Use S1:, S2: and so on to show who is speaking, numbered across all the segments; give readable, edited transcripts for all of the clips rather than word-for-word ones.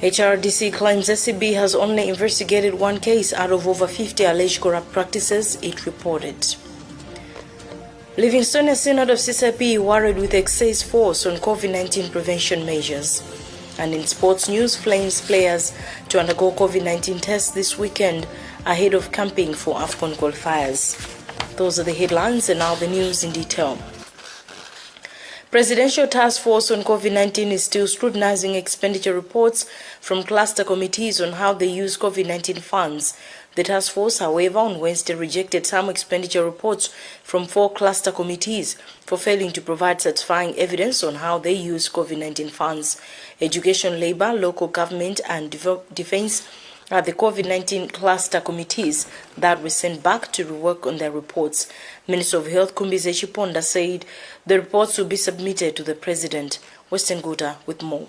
S1: HRDC claims SCB has only investigated one case out of over 50 alleged corrupt practices it reported. Livingstone Synod of CCP worried with excess force on COVID-19 prevention measures. And in sports news, Flames players to undergo COVID-19 tests this weekend ahead of camping for AFCON qualifiers. Those are the headlines, and now the news in detail. Presidential Task Force on COVID-19 is still scrutinizing expenditure reports from cluster committees on how they use COVID-19 funds. The task force, however, on Wednesday rejected some expenditure reports from 4 cluster committees for failing to provide satisfying evidence on how they use COVID-19 funds. Education, Labour, Local Government and Defence are the COVID-19 cluster committees that were sent back to rework on their reports. Minister of Health Kumbize Chiponda said the reports will be submitted to the President. Western Guta with more.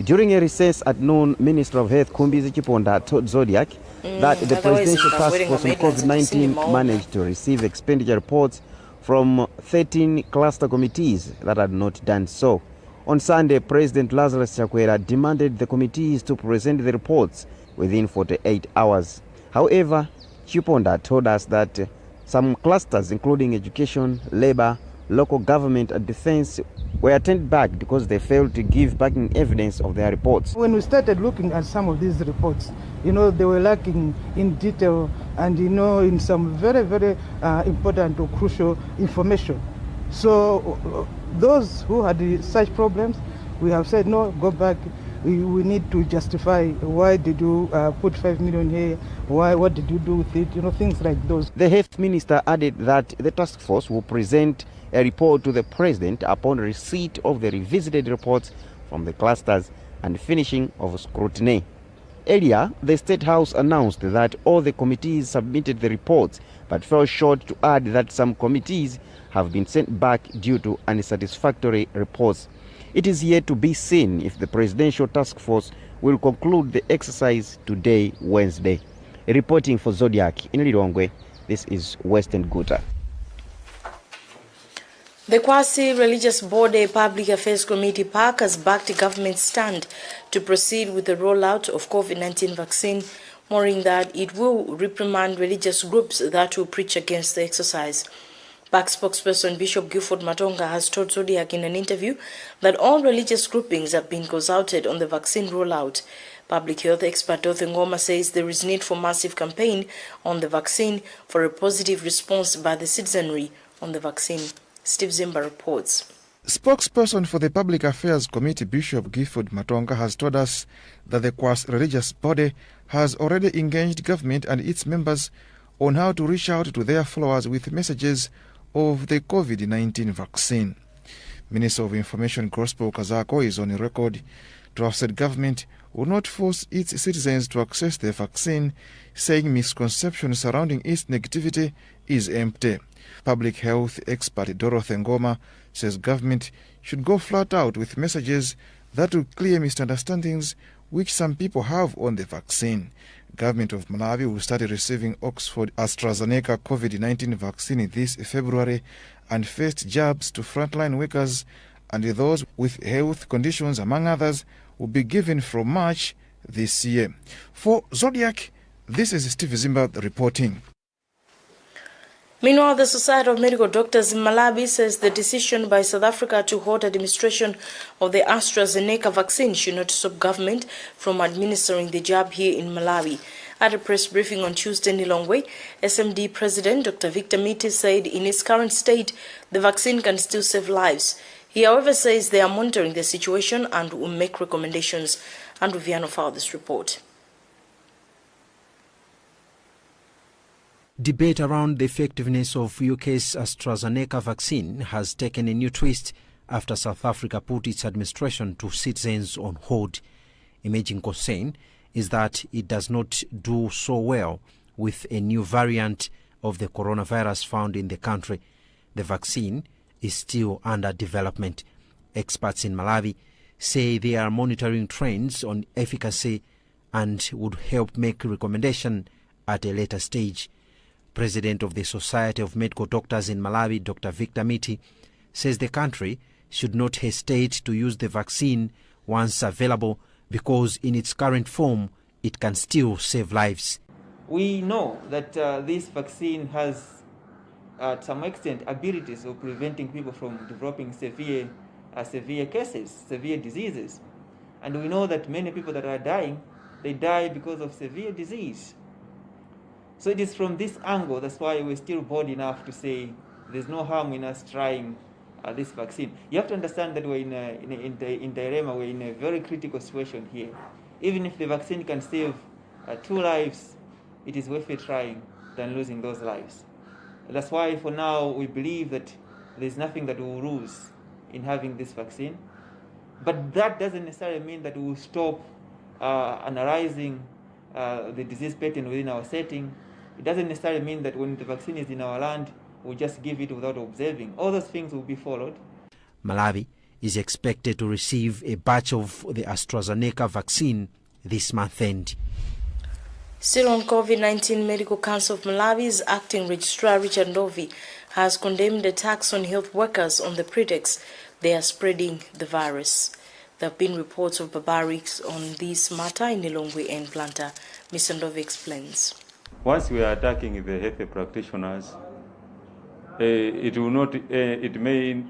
S2: During a recess at noon, Minister of Health Kumbize Chiponda told Zodiac that the Presidential Task Force on COVID-19 managed to receive expenditure reports from 13 cluster committees that had not done so. On Sunday, President Lazarus Chakwera demanded the committees to present the reports within 48 hours. However, Chiponda told us that some clusters, including education, labor, local government and defense, were turned back because they failed to give backing evidence of their reports.
S3: When we started looking at some of these reports, they were lacking in detail and, in some very, very important or crucial information. So those who had such problems, we have said, no, go back. We need to justify why did you put 5 million here, what did you do with it, things like those.
S2: The Health Minister added that the task force will present a report to the President upon receipt of the revisited reports from the clusters and finishing of scrutiny. Earlier, the State House announced that all the committees submitted the reports, but fell short to add that some committees have been sent back due to unsatisfactory reports. It is yet to be seen if the Presidential Task Force will conclude the exercise today, Wednesday. Reporting for Zodiac in Lilongwe, this is Western Guta.
S1: The Kwasi Religious Body Public Affairs Committee PAC has backed the government's stand to proceed with the rollout of COVID-19 vaccine, worrying that it will reprimand religious groups that will preach against the exercise. PAC spokesperson Bishop Gifford Matonga has told Zodiac in an interview that all religious groupings have been consulted on the vaccine rollout. Public health expert Dorothy Ngoma says there is need for massive campaign on the vaccine for a positive response by the citizenry on the vaccine. Steve Zimba reports.
S4: Spokesperson for the Public Affairs Committee, Bishop Gifford Matonga, has told us that the Kwas religious body has already engaged government and its members on how to reach out to their followers with messages of the COVID-19 vaccine. Minister of Information Gospel Kazako is on record to have said government will not force its citizens to access the vaccine, saying misconception surrounding its negativity is empty. Public health expert Dorothy Ngoma says government should go flat out with messages that will clear misunderstandings which some people have on the vaccine. Government of Malawi will start receiving Oxford AstraZeneca COVID-19 vaccine this February, and first jabs to frontline workers and those with health conditions, among others, will be given from March this year. For Zodiac, this is Steve Zimba reporting.
S1: Meanwhile, the Society of Medical Doctors in Malawi says the decision by South Africa to halt administration of the AstraZeneca vaccine should not stop government from administering the jab here in Malawi. At a press briefing on Tuesday in Lilongwe, SMD President Dr. Victor Miti said in its current state, the vaccine can still save lives. He, however, says they are monitoring the situation and will make recommendations. Andrew Viano filed this report.
S5: Debate around the effectiveness of UK's AstraZeneca vaccine has taken a new twist after South Africa put its administration to citizens on hold. Emerging concern is that it does not do so well with a new variant of the coronavirus found in the country. The vaccine is still under development. Experts in Malawi say they are monitoring trends on efficacy and would help make recommendation at a later stage. President of the Society of Medical Doctors in Malawi, Dr. Victor Miti, says the country should not hesitate to use the vaccine once available, because in its current form, it can still save lives.
S6: We know that this vaccine has, at some extent, abilities of preventing people from developing severe cases, severe diseases. And we know that many people that are dying, they die because of severe disease. So it is from this angle, that's why we're still bold enough to say there's no harm in us trying this vaccine. You have to understand that we're in dilemma, we're in a very critical situation here. Even if the vaccine can save 2 lives, it is worth it trying than losing those lives. That's why for now we believe that there's nothing that we will lose in having this vaccine. But that doesn't necessarily mean that we will stop analyzing the disease pattern within our setting. It doesn't necessarily mean that when the vaccine is in our land, we'll just give it without observing. All those things will be followed.
S5: Malawi is expected to receive a batch of the AstraZeneca vaccine this month end.
S1: Still on COVID-19, Medical Council of Malawi's acting registrar Richard Ndovi has condemned attacks on health workers on the pretext they are spreading the virus. There have been reports of barbarics on this matter in Lilongwe and Blantyre. Mr. Ndovi explains.
S7: Once we are attacking the health practitioners, it may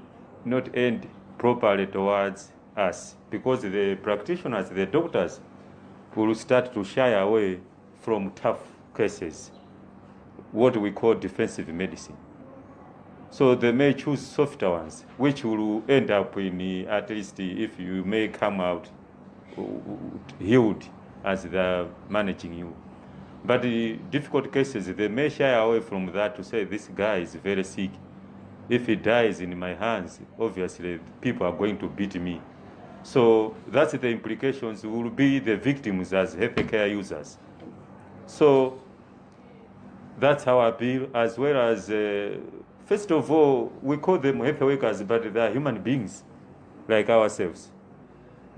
S7: not end properly towards us, because the practitioners, the doctors, will start to shy away from tough cases, what we call defensive medicine. So they may choose softer ones, which will end up in, at least if you may come out healed as they're managing you. But the difficult cases, they may shy away from that to say, this guy is very sick. If he dies in my hands, obviously people are going to beat me. So that's the implications, will be the victims as healthcare users. So that's how I feel, as well as, first of all, we call them health workers, but they are human beings like ourselves.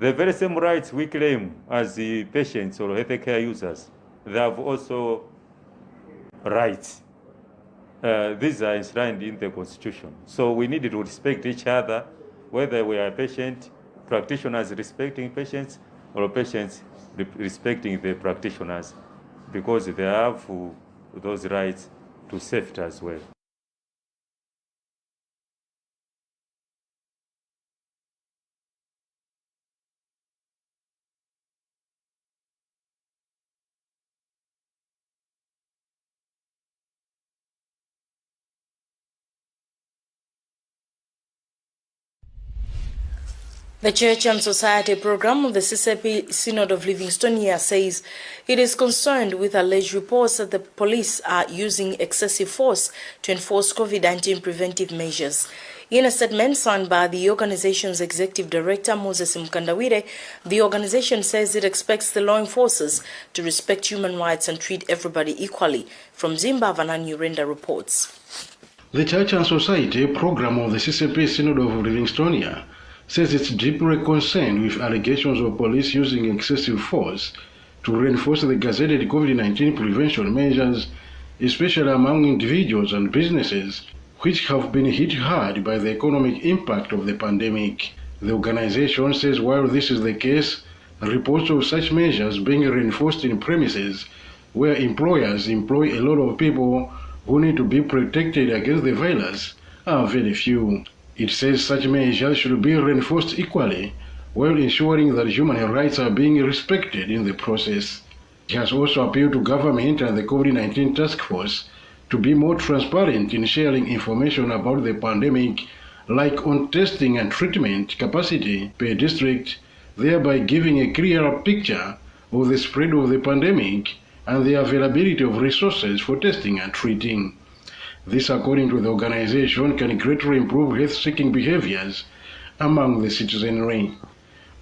S7: The very same rights we claim as the patients or healthcare users, they have also rights. These are enshrined in the Constitution. So we need to respect each other, whether we are patient, practitioners respecting patients, or patients respecting the practitioners, because they have those rights to safety as well.
S1: The Church and Society program of the CCP Synod of Livingstonia says it is concerned with alleged reports that the police are using excessive force to enforce COVID-19 preventive measures. In a statement signed by the organization's executive director, Moses Mkandawire, the organization says it expects the law enforcers to respect human rights and treat everybody equally. From Zimbabwe, Vanani Urenda reports.
S8: The Church and Society program of the CCP Synod of Livingstonia says it's deeply concerned with allegations of police using excessive force to reinforce the gazetted COVID-19 prevention measures, especially among individuals and businesses, which have been hit hard by the economic impact of the pandemic. The organization says while this is the case, reports of such measures being reinforced in premises where employers employ a lot of people who need to be protected against the virus are very few. It says such measures should be reinforced equally while ensuring that human rights are being respected in the process. It has also appealed to government and the COVID-19 task force to be more transparent in sharing information about the pandemic, like on testing and treatment capacity per district, thereby giving a clearer picture of the spread of the pandemic and the availability of resources for testing and treating. This, according to the organization, can greatly improve health-seeking behaviors among the citizenry.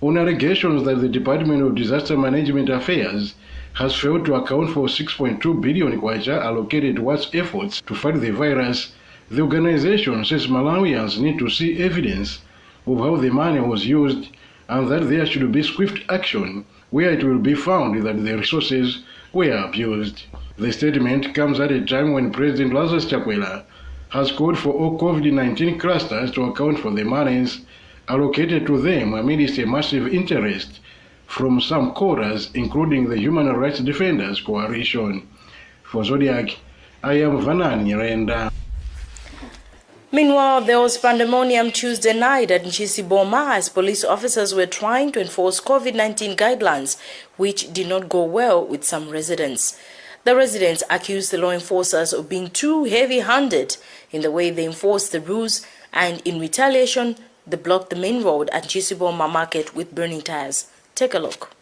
S8: On allegations that the Department of Disaster Management Affairs has failed to account for 6.2 billion kwacha allocated towards efforts to fight the virus, the organization says Malawians need to see evidence of how the money was used and that there should be swift action where it will be found that the resources were abused. The statement comes at a time when President Lazarus Chakwera has called for all COVID-19 clusters to account for the monies allocated to them amidst a massive interest from some quarters, including the Human Rights Defenders Coalition. For Zodiac, I am Vanan Nyirenda.
S1: Meanwhile, there was pandemonium Tuesday night at Nchisiboma as police officers were trying to enforce COVID-19 guidelines, which did not go well with some residents. The residents accused the law enforcers of being too heavy-handed in the way they enforced the rules, and in retaliation, they blocked the main road at Nchisiboma Market with burning tires. Take a look.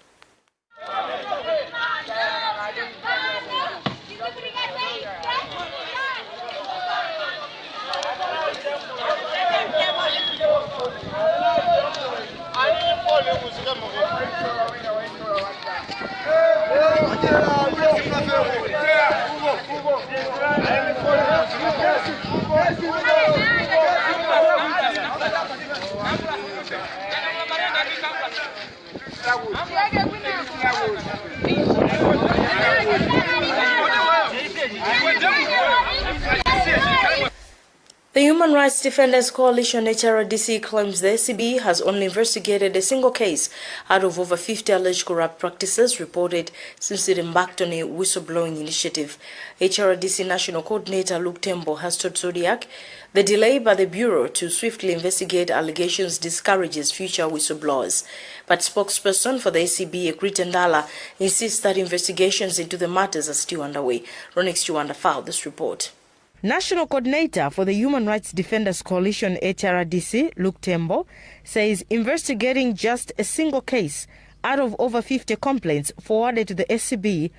S1: The Human Rights Defenders Coalition HRDC claims the SCB has only investigated a single case out of over 50 alleged corrupt practices reported since it embarked on a whistleblowing initiative. HRDC National Coordinator Luke Tembo has told Zodiac the delay by the Bureau to swiftly investigate allegations discourages future whistleblowers. But spokesperson for the SCB, Egrit Ndala, insists that investigations into the matters are still underway. Ronix Chuanda filed this report. National Coordinator for the Human Rights Defenders Coalition HRDC, Luke Tembo, says investigating just a single case out of over 50 complaints forwarded to the SCB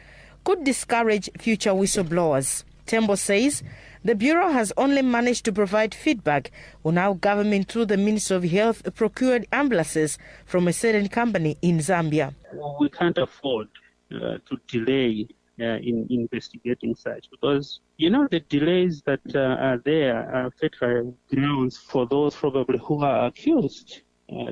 S1: could discourage future whistleblowers. Tembo says the Bureau has only managed to provide feedback on how government through the Ministry of Health procured ambulances from a certain company in Zambia.
S9: We can't afford to delay in investigating such, because the delays that are there are federal grounds for those probably who are accused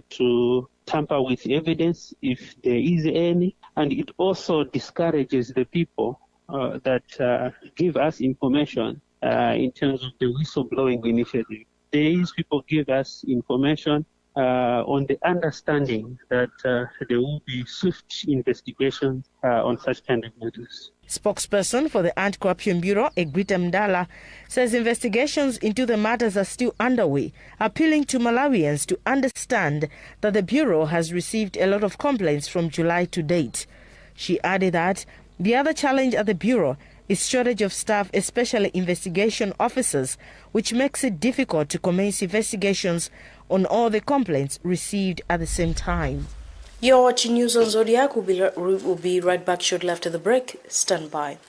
S9: to tamper with evidence if there is any, and it also discourages the people that give us information in terms of the whistleblowing initiative. These people give us information on the understanding that there will be swift investigations on such kind of matters.
S1: Spokesperson for the Anti-Corruption Bureau, Egrit Ndala, says investigations into the matters are still underway, appealing to Malawians to understand that the Bureau has received a lot of complaints from July to date. She added that the other challenge at the Bureau is shortage of staff, especially investigation officers, which makes it difficult to commence investigations on all the complaints received at the same time. You're watching News on Zodiac. We'll be right back shortly after the break. Stand by.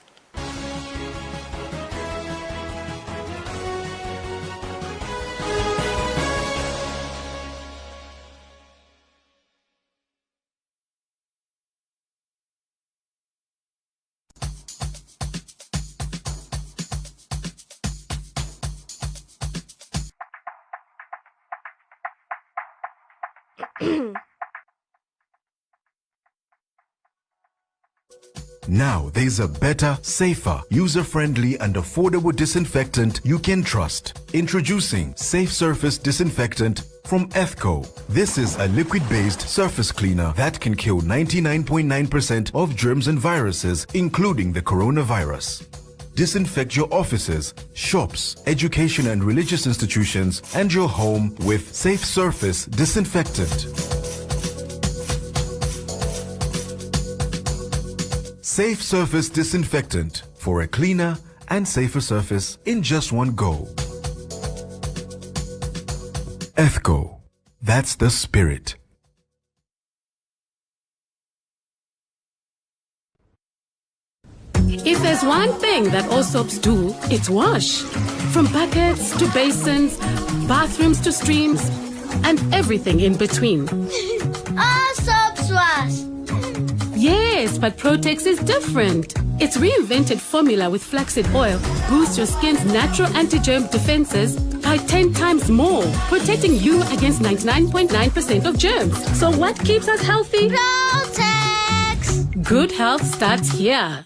S10: Now there's a better, safer, user-friendly and affordable disinfectant you can trust. Introducing Safe Surface Disinfectant from Ethco. This is a liquid-based surface cleaner that can kill 99.9% of germs and viruses, including the coronavirus. Disinfect your offices, shops, education and religious institutions, and your home with Safe Surface Disinfectant. Safe Surface Disinfectant for a cleaner and safer surface in just one go. Ethco. That's the spirit.
S11: If there's one thing that all soaps do, it's wash. From buckets to basins, bathrooms to streams, and everything in between.
S12: All soaps wash.
S11: Yes, but Protex is different. Its reinvented formula with flaxseed oil boosts your skin's natural anti-germ defenses by 10 times more, protecting you against 99.9% of germs. So what keeps us healthy?
S12: Protex!
S11: Good health starts here.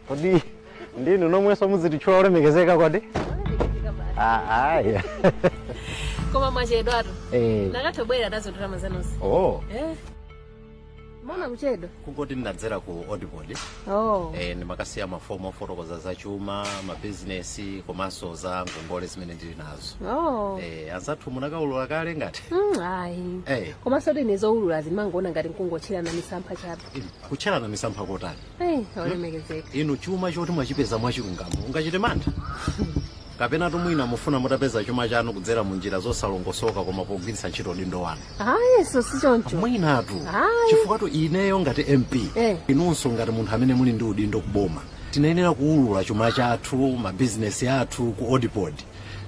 S13: Kodi ndinu nomweso muzitichula ulemekezeka kodi?
S14: Koma mwachedwa tu.
S13: Nakatobwera
S14: nazo drama zanosi. Mbona kuchedwa?
S13: Kungoti ndadzera ku Audible. Ndimakasiya mafomu ofotokoza za chuma, business komanso za ngongole zimene ndili nazo. Anzathu munakaulula kale ngati?
S14: Ayi. Komanso ndinezoulula zimangoona ngati nkungochirana misampha chabe.
S13: Kuchirana misampha kotani?
S14: Olemekezeka.
S13: Inu chuma choti mwachipeza mwachilungamo ungachite mantha? Kapena tumwina mufuna mutapeza chuma chanu kudzera munjira zosalongosoka koma pogwiritsa ntchito dindo wanu.
S14: So si choncho.
S13: Mwinatu. Chifukwa ineyo ngati MP. Inunso ngati munthu amene muli ndi udindo kuboma. Tinayenera kuulula chuma chathu, mabizinesi athu ku Audible.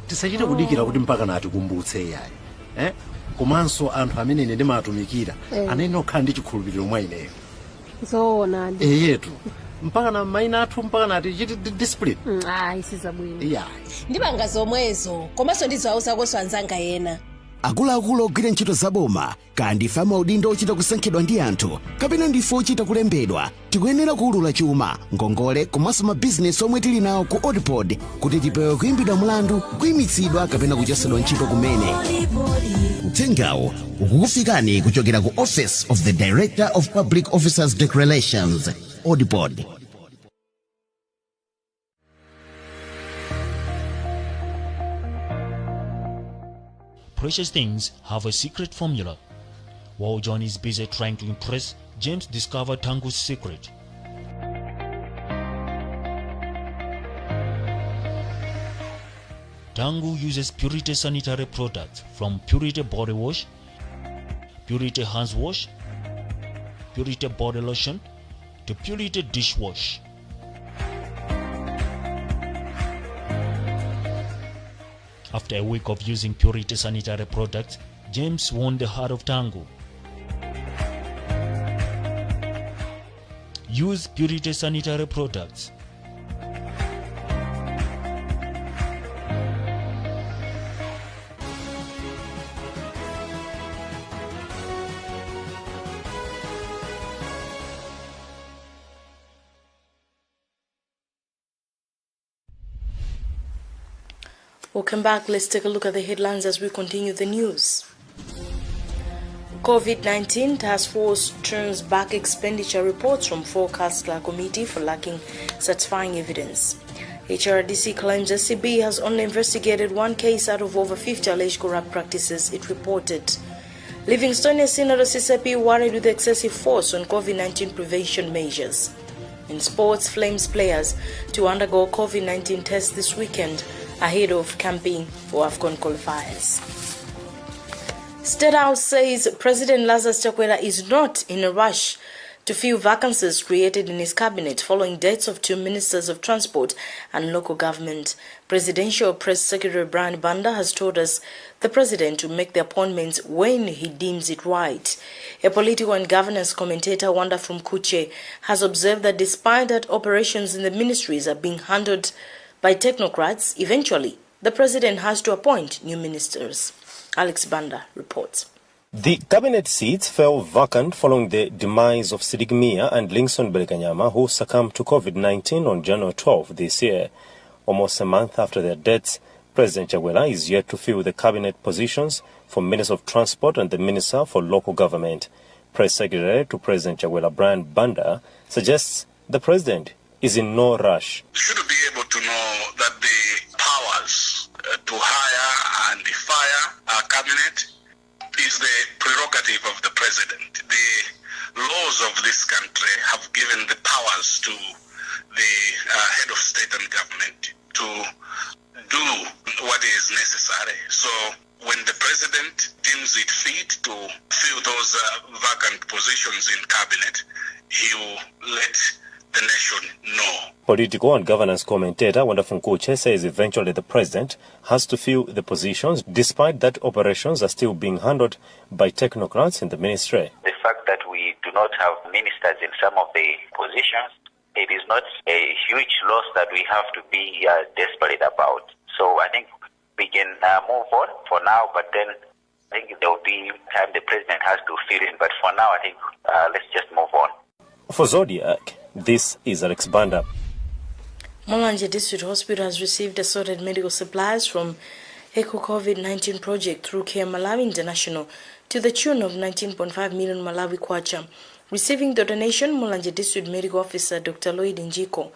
S13: Tisachite kudikira kuti mpaka nati kumbutse yayi. Komanso anthu amene ine ndimatumikira anayenera kukhala ndi chikhulupiriro mwa ineyo.
S14: Zoona.
S13: Yetu. Mpaka na maina athu mpaka nati chiti discipline.
S14: Isizabwino.
S15: Ndipanga zomwezo komanso ndizowauza koso anzanga yena.
S16: Akuluakulu ogwira ntchito zaboma kandi fama udindo ochita kusankhidwa ndi anthu kapena ndifo ochita kulembedwa tikuyenera kuulula chuma ngongole komanso mabizinesi omwe tili nawo ku Audible kuti tipewe kuyimbidwa mlandu kuyimitsidwa kapena kuchosedwa ntchito kumene. Uthengawo ukukufikani kuchokera ku Office of the Director of Public Officers Declarations, Audible.
S17: Precious things have a secret formula. While John is busy trying to impress, James discovered Tangu's secret. Tangu uses Purity sanitary products from Purity body wash, Purity hands wash, Purity body lotion to Purity dishwash. After a week of using Purity sanitary products, James won the heart of Tangu. Use Purity sanitary products.
S1: Welcome back. Let's take a look at the headlines as we continue the news. COVID-19 task force turns back expenditure reports from forecast committee for lacking satisfying evidence. HRDC claims SCB has only investigated one case out of over 50 alleged corrupt practices it reported. Livingstonia Senator CCP worried with excessive force on COVID-19 prevention measures. In sports, Flames players to undergo COVID-19 tests this weekend ahead of campaign for AFCON qualifiers. State House says President Lazarus Chakwera is not in a rush to fill vacancies created in his cabinet following deaths of two ministers of transport and local government. Presidential Press Secretary Brian Banda has told us the president will make the appointments when he deems it right. A political and governance commentator, Wanda from Kuche, has observed that despite that operations in the ministries are being handled by technocrats, eventually the president has to appoint new ministers. Alex Banda reports.
S18: The cabinet seats fell vacant following the demise of Sidik Mia and Lingson Belekanyama, who succumbed to COVID-19 on January 12 this year. Almost a month after their deaths, President Chakwera is yet to fill the cabinet positions for Minister of Transport and the Minister for Local Government. Press Secretary to President Chakwera, Brian Banda, suggests the president is in no rush.
S19: Should be able to know that the powers to hire and fire our cabinet is the prerogative of the president. The laws of this country have given the powers to the head of state and government to do what is necessary. So when the president deems it fit to fill those vacant positions in cabinet, he will let the nation know.
S18: Political and governance commentator Wanda Funkuche says eventually the president has to fill the positions, despite that operations are still being handled by technocrats in the ministry.
S20: The fact that we do not have ministers in some of the positions, it is not a huge loss that we have to be desperate about. So I think we can move on for now, but then I think there will be time the president has to fill in. But for now, I think let's just move on.
S18: For Zodiac, this is Alex Banda.
S1: Mulanje District Hospital has received assorted medical supplies from ECO COVID-19 project through Care Malawi International to the tune of 19.5 million Malawi kwacha. Receiving the donation, Mulanje District Medical Officer Dr. Lloyd Njiko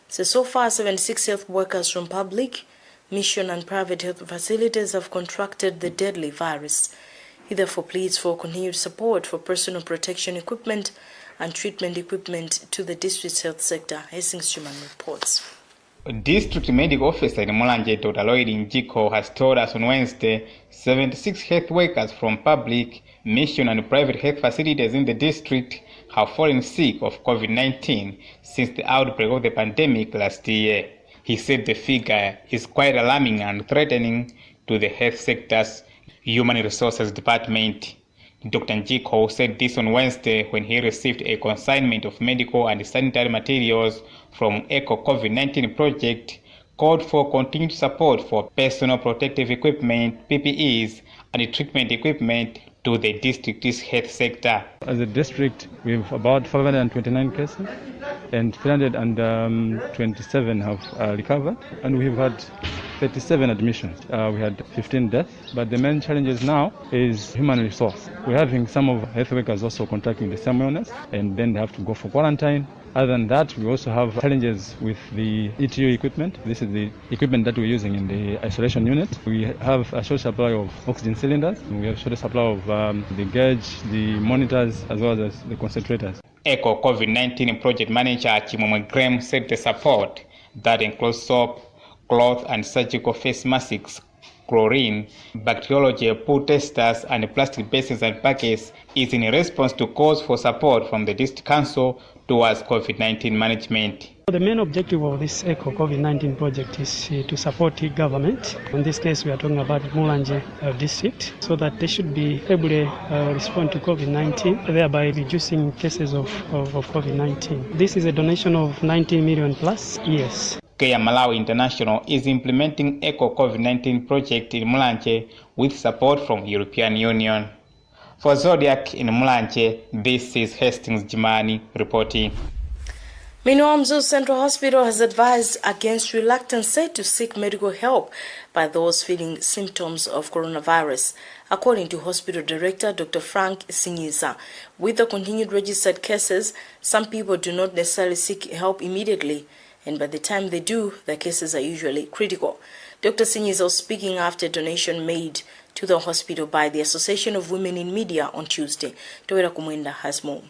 S1: says so far 76 health workers from public, mission and private health facilities have contracted the deadly virus. He therefore pleads for continued support for personal protection equipment and treatment equipment to the district's health sector. Hastings Human reports.
S21: District Medical Officer in Mulanje, Dr. Lloyd Njiko, has told us on Wednesday 76 health workers from public, mission and private health facilities in the district have fallen sick of COVID-19 since the outbreak of the pandemic last year. He said the figure is quite alarming and threatening to the health sector's Human Resources Department. Dr. Njiko said this on Wednesday when he received a consignment of medical and sanitary materials from ECO COVID-19 project called for continued support for personal protective equipment, PPEs, and treatment equipment to the district's health sector.
S22: As a district, we have about 529 cases and 327 have recovered, and we have had 37 admissions. We had 15 deaths, but the main challenges now is human resource. We're having some of health workers also contracting the same illness, and then they have to go for quarantine. Other than that, we also have challenges with the ETU equipment. This is the equipment that we're using in the isolation unit. We have a short supply of oxygen cylinders. We have short supply of the gauge, the monitors, as well as the concentrators.
S21: ECO COVID-19 project manager Chimomwe Graham said the support that includes soap, cloth and surgical face masks, chlorine, bacteriology, pool testers and plastic basins and packets is in response to calls for support from the district council towards COVID-19 management.
S23: The main objective of this ECO COVID-19 project is to support the government. In this case, we are talking about Mulanje district, so that they should be able to respond to COVID-19, thereby reducing cases of COVID-19. This is a donation of 90 million plus years.
S21: Care Malawi International is implementing ECO COVID-19 project in Mulanje with support from European Union. For Zodiac in Mulanje, this is Hastings Jimani reporting.
S1: Meanwhile, Mzuzu Central Hospital has advised against reluctance to seek medical help by those feeling symptoms of coronavirus. According to Hospital Director Dr. Frank Sinyiza, with the continued registered cases, some people do not necessarily seek help immediately, and by the time they do, their cases are usually critical. Dr. Sinyiza was speaking after a donation made to the hospital by the Association of Women in Media on Tuesday. Toera Kumwenda has more.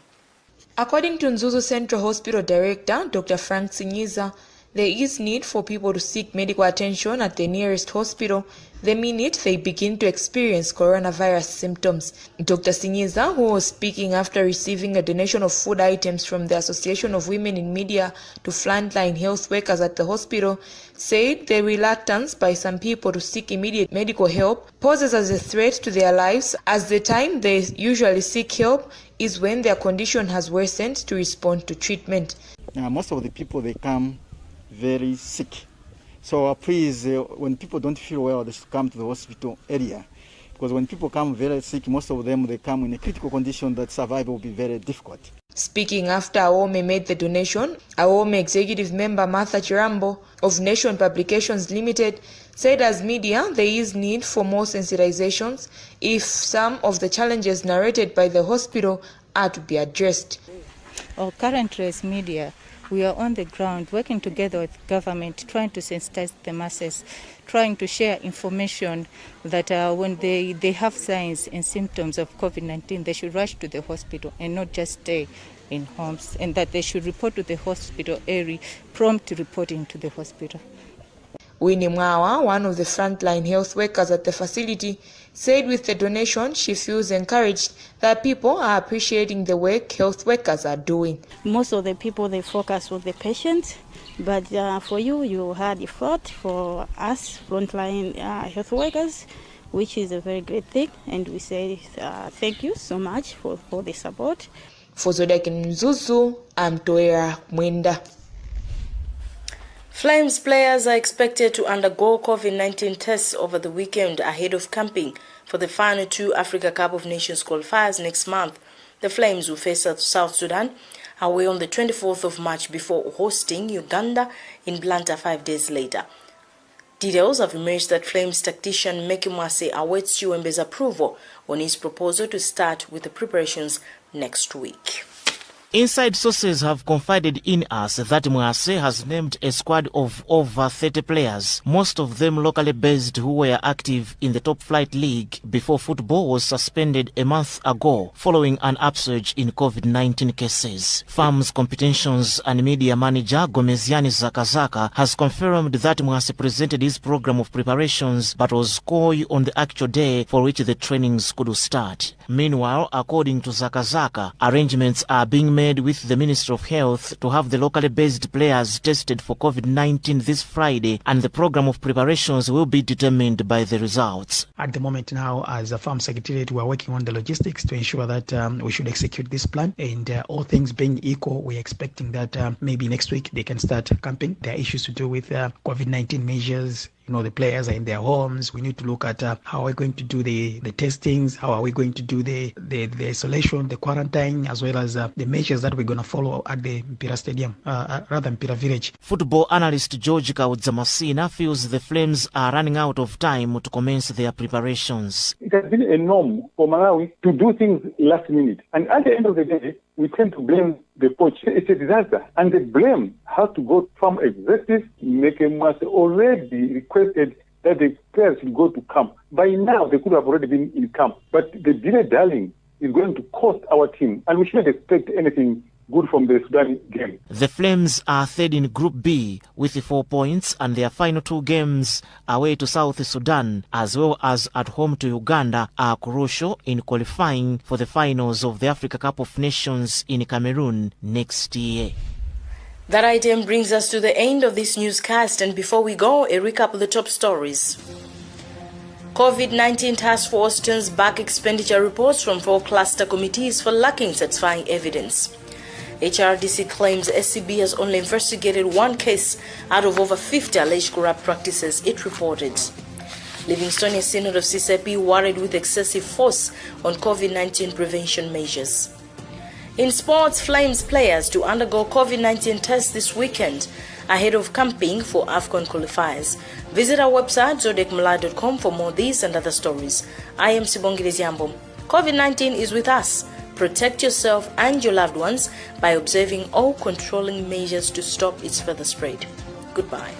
S24: According to Mzuzu Central Hospital Director Dr. Frank Sinyiza, there is need for people to seek medical attention at the nearest hospital the minute they begin to experience coronavirus symptoms. Dr. Sinyiza, who was speaking after receiving a donation of food items from the Association of Women in Media to frontline health workers at the hospital, said the reluctance by some people to seek immediate medical help poses as a threat to their lives, as the time they usually seek help is when their condition has worsened to respond to treatment.
S25: Most of the people, they come very sick. So please, when people don't feel well, they should come to the hospital area. Because when people come very sick, most of them, they come in a critical condition that survival will be very difficult.
S24: Speaking after Aome made the donation, Aome executive member Martha Chirambo of Nation Publications Limited said as media there is need for more sensitizations if some of the challenges narrated by the hospital are to be addressed.
S26: Currently as media, we are on the ground working together with government, trying to sensitize the masses, trying to share information that when they have signs and symptoms of COVID-19, they should rush to the hospital and not just stay in homes, and that they should report to the hospital area, prompt reporting to the hospital.
S24: Winnie Mwawa, one of the frontline health workers at the facility, said with the donation she feels encouraged that people are appreciating the work health workers are doing.
S27: Most of the people, they focus on the patients, but for you had effort for us frontline health workers, which is a very great thing, and we say thank you so much for the support.
S24: For Zodiac in Mzuzu, I'm Toera Mwenda.
S1: Flames players are expected to undergo COVID-19 tests over the weekend ahead of camping for the final 2 Africa Cup of Nations qualifiers next month. The Flames will face South Sudan away on the 24th of March before hosting Uganda in Blantyre 5 days later. Details have emerged that Flames tactician Meki Mwase awaits Chiwembe's approval on his proposal to start with the preparations next week.
S2: Inside sources have confided in us that Mwase has named a squad of over 30 players, most of them locally based who were active in the top flight league before football was suspended a month ago following an upsurge in COVID-19 cases. Farms Competitions and Media Manager Gomeziani Zakazaka has confirmed that Mwase presented his program of preparations but was coy on the actual day for which the trainings could start. Meanwhile, according to Zakazaka, arrangements are being made with the Ministry of Health to have the locally based players tested for COVID-19 this Friday, and the program of preparations will be determined by the results.
S3: At the moment now, as a farm secretariat, we are working on the logistics to ensure that we should execute this plan, and all things being equal, we're expecting that maybe next week they can start camping. There are issues to do with COVID-19 measures. The players are in their homes. We need to look at how we're going to do the testings, how are we going to do the isolation, the quarantine, as well as the measures that we're going to follow at the Mpira Stadium, rather Mpira Village.
S2: Football analyst George Kaudzamasina feels the Flames are running out of time to commence their preparations.
S4: It has been a norm for Malawi to do things last minute. And at the end of the day, we tend to blame the coach. It's a disaster. And the blame has to go from executive. Meki Mwase already requested that the players should go to camp. By now, they could have already been in camp. But the dilly-dallying is going to cost our team. And we shouldn't expect anything good from the Sudan game.
S2: The Flames are third in Group B with 4 points, and their final 2 games away to South Sudan as well as at home to Uganda are crucial in qualifying for the finals of the Africa Cup of Nations in Cameroon next year.
S1: That item brings us to the end of this newscast, and before we go, a recap of the top stories. COVID-19 task force turns back expenditure reports from 4 cluster committees for lacking satisfying evidence. HRDC claims SCB has only investigated 1 case out of over 50 alleged corrupt practices it reported. Livingstonia Synod of CCP worried with excessive force on COVID-19 prevention measures. In sports, Flames players to undergo COVID-19 tests this weekend ahead of camping for AFCON qualifiers. Visit our website zodekmala.com for more these and other stories. I am Sibongile Ziambo. COVID-19 is with us. Protect yourself and your loved ones by observing all controlling measures to stop its further spread. Goodbye.